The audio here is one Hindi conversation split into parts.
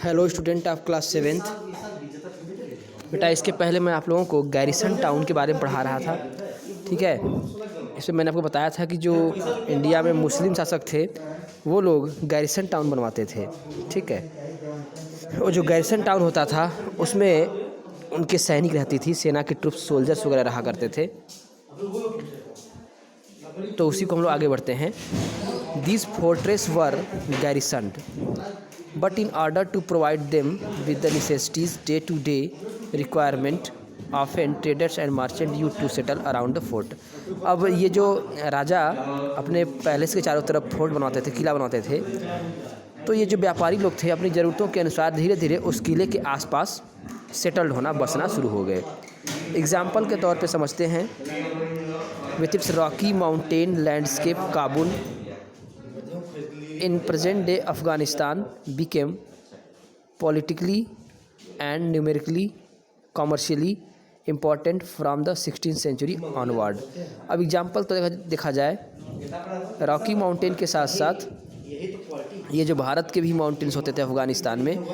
Hello student of class seventh. बेटा इसके पहले मैं आप लोगों को गैरिसन टाउन के बारे में पढ़ा रहा था, ठीक है। इसमें मैंने आपको बताया था कि जो इंडिया में मुस्लिम शासक थे वो लोग गैरिसन टाउन बनवाते थे, ठीक है। वो जो गैरिसन टाउन होता था उसमें उनके सैनिक रहती थी, सेना के ट्रूप्स सोल्जर्स वगैरह रहा करते थे। तो उसी को हम लोग आगे बढ़ते हैं। These fortresses were garrisoned, but in order to provide them with the necessities day-to-day requirement, often traders and merchants used to settle around the fort. अब ये जो राजा अपने पैलेस के चारों तरफ फोर्ट बनवाते थे, किला बनवाते थे, तो ये जो व्यापारी लोग थे अपनी ज़रूरतों के अनुसार धीरे धीरे उस किले के आसपास सेटल्ड होना, बसना शुरू हो गए। एग्जाम्पल के तौर पे समझते हैं, with its rocky mountain landscape, Kabul in present day Afghanistan became politically and numerically commercially important from the 16th century onward. अब एग्जाम्पल तो देखा जाए, रॉकी माउंटेन के साथ साथ ये जो भारत के भी माउंटेन्स होते थे अफ़गानिस्तान में,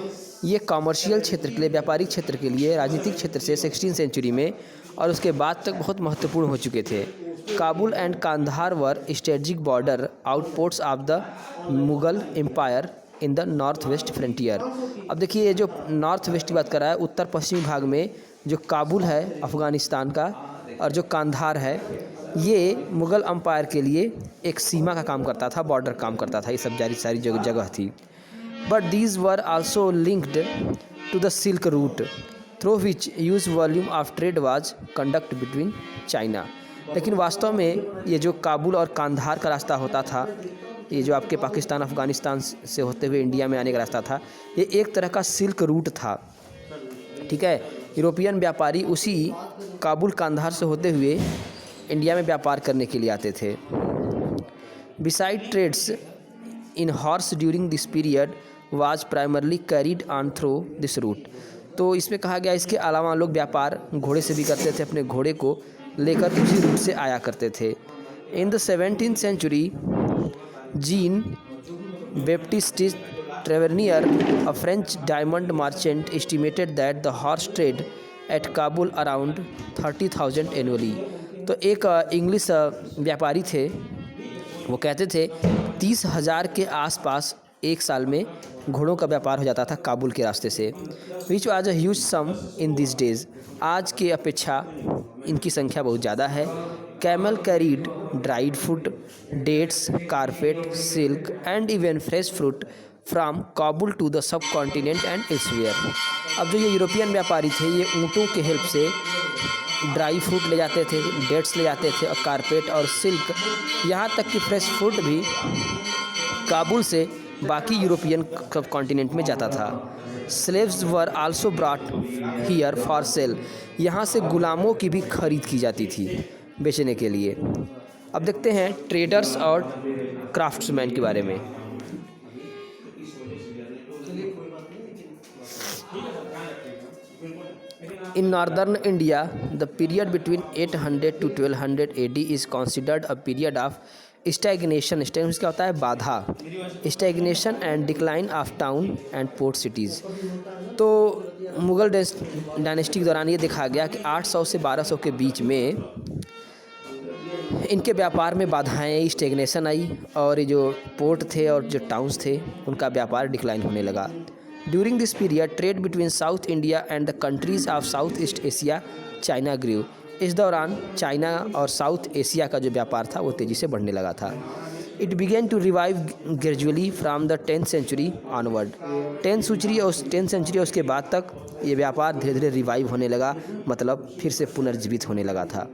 ये कॉमर्शियल क्षेत्र के लिए, व्यापारिक क्षेत्र के लिए, राजनीतिक क्षेत्र से 16th सेंचुरी में और उसके बाद तक बहुत महत्वपूर्ण हो चुके थे। Kabul and Kandahar were strategic border outposts of the Mughal empire in the north west frontier. अब देखिए, ये जो नॉर्थ वेस्ट की बात कर रहा है, उत्तर पश्चिमी भाग में जो काबुल है अफ़गानिस्तान का और जो कांधार है, ये मुग़ल एम्पायर के लिए एक सीमा का काम करता था, बॉर्डर काम करता था। ये सब सारी जगह थी। But these were also linked to the silk route through which huge volume of trade was conduct between China. लेकिन वास्तव में ये जो काबुल और कांधार का रास्ता होता था, ये जो आपके पाकिस्तान अफ़गानिस्तान से होते हुए इंडिया में आने का रास्ता था, ये एक तरह का सिल्क रूट था, ठीक है। यूरोपियन व्यापारी उसी काबुल कांधार से होते हुए इंडिया में व्यापार करने के लिए आते थे। Besides trades in horse during this period was primarily carried on through this route. तो इसमें कहा गया, इसके अलावा लोग व्यापार घोड़े से भी करते थे, अपने घोड़े को लेकर उसी रूट से आया करते थे। In the 17th century Jean Baptiste Tavernier, a French diamond merchant, estimated that the horse trade at Kabul around 30,000 annually. तो एक इंग्लिश व्यापारी थे, वो कहते थे 30,000 के आसपास एक साल में घोड़ों का व्यापार हो जाता था काबुल के रास्ते से। Which was a huge sum in this days. आज के अपेक्षा इनकी संख्या बहुत ज़्यादा है। Camel carried dried fruit, dates, carpet, silk and even fresh fruit from Kabul to the subcontinent and elsewhere. अब जो ये यूरोपियन व्यापारी थे, ये ऊँटों के हेल्प से ड्राई फ्रूट ले जाते थे, डेट्स ले जाते थे, और कारपेट और सिल्क, यहाँ तक कि फ्रेश फ्रूट भी काबुल से बाकी यूरोपियन कॉन्टिनेंट में जाता था। Slaves were also brought here for sale. यहाँ से गुलामों की भी खरीद की जाती थी बेचने के लिए। अब देखते हैं ट्रेडर्स और क्राफ्ट्समैन के बारे में। In northern India, the period between 800 to 1200 AD is considered a period of stagnation. Stagnation क्या होता है? बाधा। Stagnation and decline of town and port cities. तो मुग़ल डायनेस्टी के दौरान ये देखा गया कि 800 से 1200 के बीच में इनके व्यापार में बाधाएं आई, स्टेगनेशन आई, और ये जो पोर्ट थे और जो टाउन्स थे उनका व्यापार डिक्लाइन होने लगा। During this period trade between south India and the countries of south east Asia China grew. इस दौरान चाइना और साउथ एशिया का जो व्यापार था वो तेज़ी से बढ़ने लगा था। It began to revive gradually from the 10th century onward. 10th century और उसके बाद तक ये व्यापार धीरे धीरे रिवाइव होने लगा, मतलब फिर से पुनर्जीवित होने लगा था।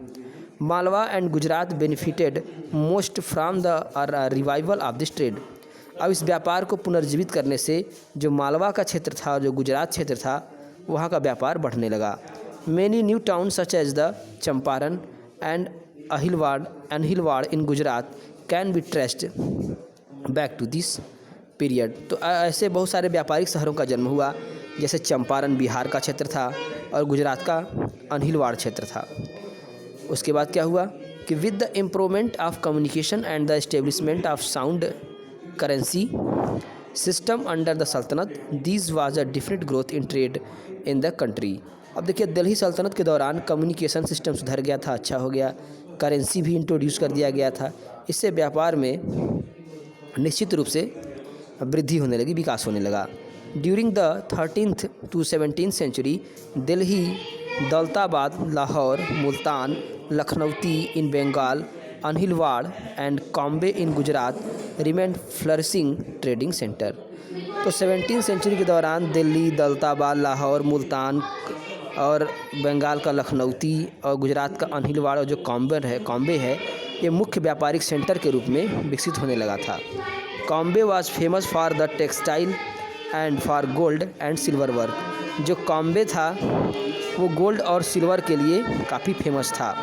Malwa and Gujarat benefited most from the revival of this trade. अब इस व्यापार को पुनर्जीवित करने से जो मालवा का क्षेत्र था, जो गुजरात क्षेत्र था, वहाँ का व्यापार बढ़ने लगा। Many new town such as the Champaran and Ahilwad in Gujarat can be traced back to this period. तो ऐसे बहुत सारे व्यापारिक शहरों का जन्म हुआ, जैसे चंपारण बिहार का क्षेत्र था और गुजरात का अहिलवाड़ क्षेत्र था। उसके बाद क्या हुआ कि with the improvement of communication and the establishment of sound currency system under the sultanate this was a different growth in trade in the country. अब देखिए दिल्ली सल्तनत के दौरान कम्युनिकेशन सिस्टम सुधर गया था, अच्छा हो गया, करेंसी भी इंट्रोड्यूस कर दिया गया था। इससे व्यापार में निश्चित रूप से वृद्धि होने लगी, विकास होने लगा। During the 13th to 17th century Delhi, Daulatabad, Lahore, Multan, Lakhnauti in Bengal, Anhilwad and Cambay in Gujarat remained flourishing trading centre. तो 17th सेंचुरी के दौरान दिल्ली, दौलताबाद, लाहौर, मुल्तान और बंगाल का लखनऊती और गुजरात का अनहिलवाड़ और जो कॉम्बे है ये मुख्य व्यापारिक सेंटर के रूप में विकसित होने लगा था। Cambay was famous for the textile and for gold and silver work. जो कॉम्बे था वो गोल्ड और सिल्वर के लिए काफ़ी फेमस था।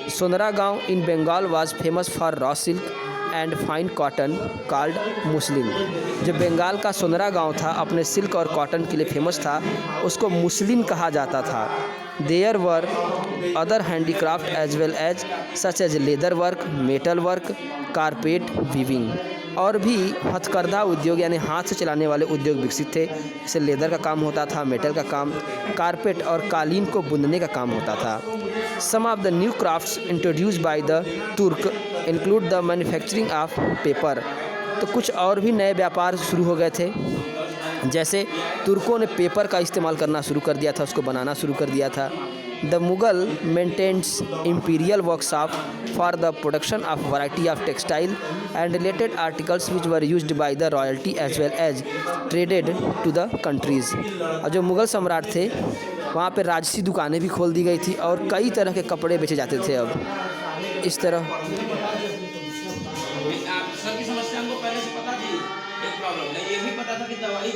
Sonargaon in Bengal was famous for raw silk and fine cotton called muslin. जो बंगाल का सोनरा गांव था अपने सिल्क और कॉटन के लिए फेमस था, उसको मुस्लिन कहा जाता था। There were other handicraft as well as such as leather work, metal work, carpet weaving. और भी हथकरघा उद्योग यानी हाथ से चलाने वाले उद्योग विकसित थे, जैसे लेदर का काम होता था, मेटल का काम, कारपेट और कालीन को बुनने का काम होता था। Some of the new crafts introduced by the Turks include the manufacturing of paper. तो कुछ और भी नए व्यापार शुरू हो गए थे, जैसे तुर्कों ने पेपर का इस्तेमाल करना शुरू कर दिया था, उसको बनाना शुरू कर दिया था। The Mughal maintenance imperial workshop for the production of variety of textile and related articles which were used by the royalty as well as traded to the countries. और जो मुग़ल सम्राट थे वहाँ पे राजसी दुकानें भी खोल दी गई थी और कई तरह के कपड़े बेचे जाते थे। अब इस तरह सर की समस्या हमको पहले से पता थी, एक प्रॉब्लम है, ये भी पता था कि दवाई